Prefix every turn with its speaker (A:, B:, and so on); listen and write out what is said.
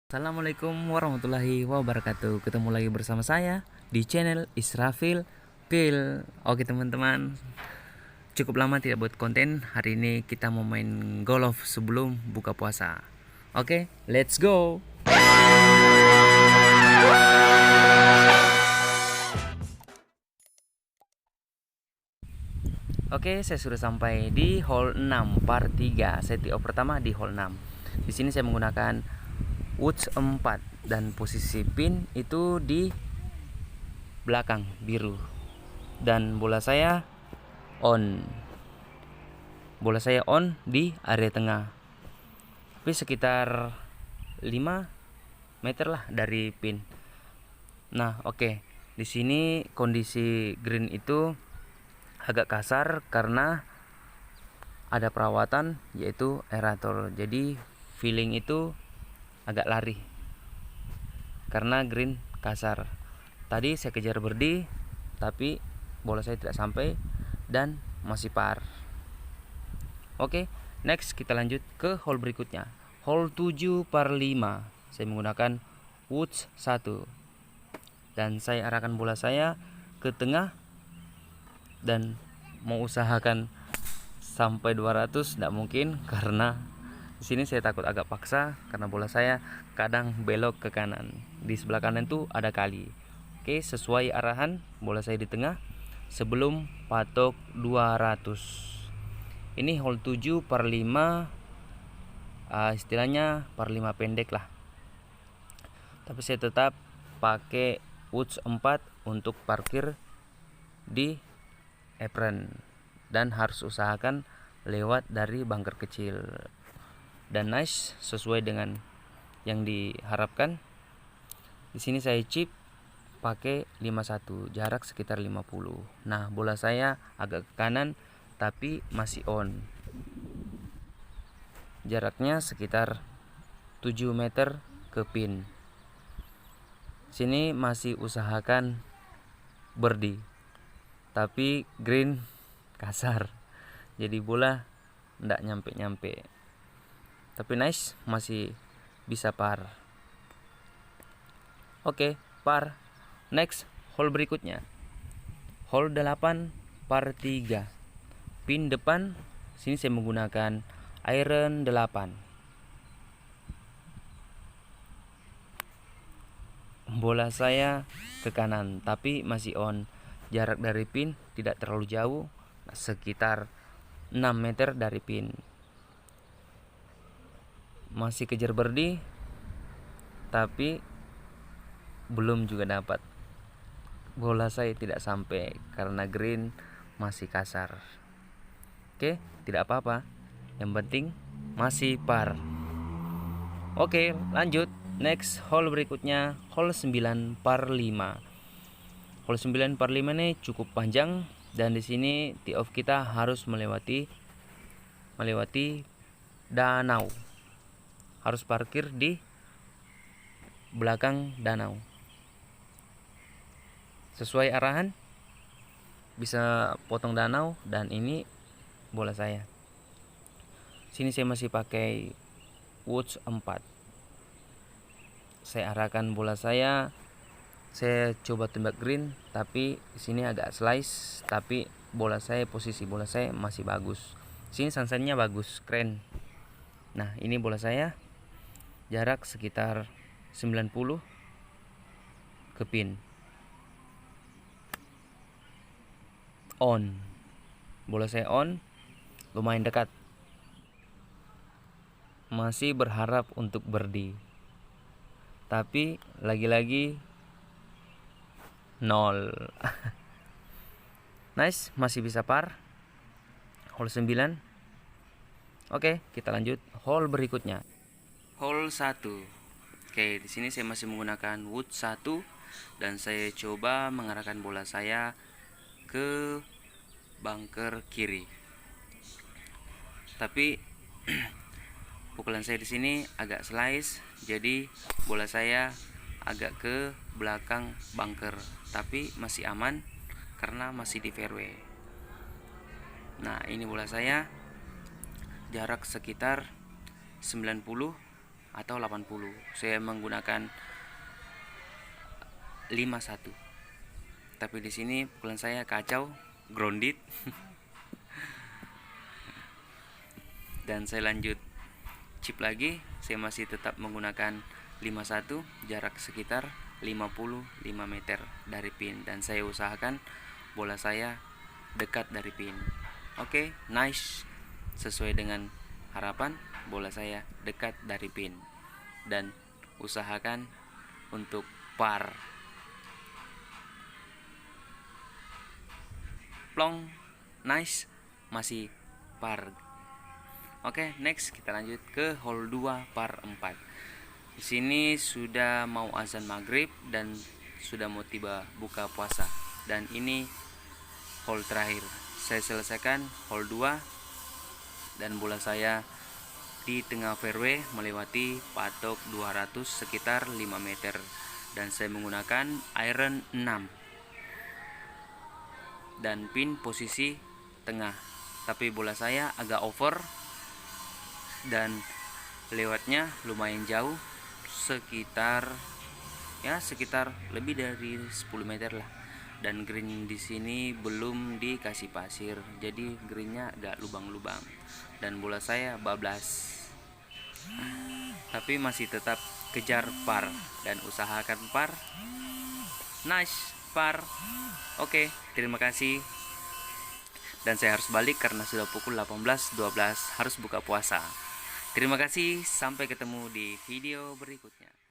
A: Assalamualaikum warahmatullahi wabarakatuh. Ketemu lagi bersama saya di channel Israfil Pil. Oke teman-teman, cukup lama tidak buat konten. Hari ini kita mau main golf sebelum buka puasa. Oke, let's go. Oke, saya sudah sampai di hole 6 par 3. Saya tee off pertama di hole 6. Di sini saya menggunakan woods 4 dan posisi pin itu di belakang biru. Dan bola saya on. Bola saya on di area tengah. Tapi sekitar 5 meter lah dari pin. Nah, oke. Di sini kondisi green itu agak kasar karena ada perawatan yaitu aerator. Jadi feeling itu agak lari karena green kasar. Tadi saya kejar birdie tapi bola saya tidak sampai dan masih par. Oke, next kita lanjut ke hole berikutnya. Hole 7 par 5. Saya menggunakan woods 1 dan saya arahkan bola saya ke tengah dan mau usahakan sampai 200 tidak mungkin karena di sini saya takut agak paksa karena bola saya kadang belok ke kanan. Di sebelah kanan itu ada kali. Oke, sesuai arahan bola saya di tengah sebelum patok 200. Ini hole 7 par 5, istilahnya par 5 pendek lah. Tapi saya tetap pakai woods 4 untuk parkir di apron dan harus usahakan lewat dari bunker kecil. Dan nice, sesuai dengan yang diharapkan. Di sini saya chip pakai 51, jarak sekitar 50. Nah, bola saya agak ke kanan tapi masih on. Jaraknya sekitar 7 meter ke pin. Sini masih usahakan birdie. Tapi green kasar. Jadi bola ndak nyampe-nyampe. Tapi nice, masih bisa par. Oke, par. Next, hole berikutnya. Hole 8 par 3. Pin depan, sini saya menggunakan iron 8. Bola saya ke kanan tapi masih on. Jarak dari pin tidak terlalu jauh, sekitar 6 meter dari pin. Masih kejar birdie tapi belum juga dapat. Bola saya tidak sampai karena green masih kasar. Oke, tidak apa-apa. Yang penting masih par. Oke, lanjut. Next hole berikutnya, hole 9 par 5. Hole 9 par 5 ini cukup panjang dan di sini tee off kita harus melewati danau. Harus parkir di belakang danau. Sesuai arahan bisa potong danau dan ini bola saya. Sini saya masih pakai woods 4. Saya arahkan bola saya coba tembak green tapi di sini agak slice tapi posisi bola saya masih bagus. Sini sunsetnya bagus, keren. Nah, ini bola saya jarak sekitar 90 ke pin. On. Bola saya on, lumayan dekat. Masih berharap untuk birdie. Tapi lagi-lagi 0. Nice, masih bisa par. Hole 9. Oke, kita lanjut hole berikutnya. Hole 1. Oke, di sini saya masih menggunakan wood 1 dan saya coba mengarahkan bola saya ke bunker kiri. Tapi pukulan saya di sini agak slice, jadi bola saya agak ke belakang bunker, tapi masih aman karena masih di fairway. Nah, ini bola saya jarak sekitar 90 atau 80. Saya menggunakan 51. Tapi di sini pukulan saya kacau, grounded. Dan saya lanjut chip lagi, saya masih tetap menggunakan 51, jarak sekitar 55 meter dari pin, dan saya usahakan bola saya dekat dari pin. Oke, nice. Sesuai dengan harapan, bola saya dekat dari pin, dan usahakan untuk par. Plong, nice, masih par. Oke, next kita lanjut ke hole 2 par 4. Di sini sudah mau azan maghrib dan sudah mau tiba buka puasa, dan ini hole terakhir. Saya selesaikan hole 2 dan bola saya di tengah fairway melewati patok 200 sekitar 5 meter, dan saya menggunakan iron 6 dan pin posisi tengah. Tapi bola saya agak over dan lewatnya lumayan jauh, sekitar lebih dari 10 meter lah. Dan green di sini belum dikasih pasir, jadi greennya agak lubang-lubang dan bola saya bablas. Tapi masih tetap kejar par dan usahakan par. Nice, par. Oke, terima kasih. Dan saya harus balik karena sudah pukul 18.12, harus buka puasa. Terima kasih, sampai ketemu di video berikutnya.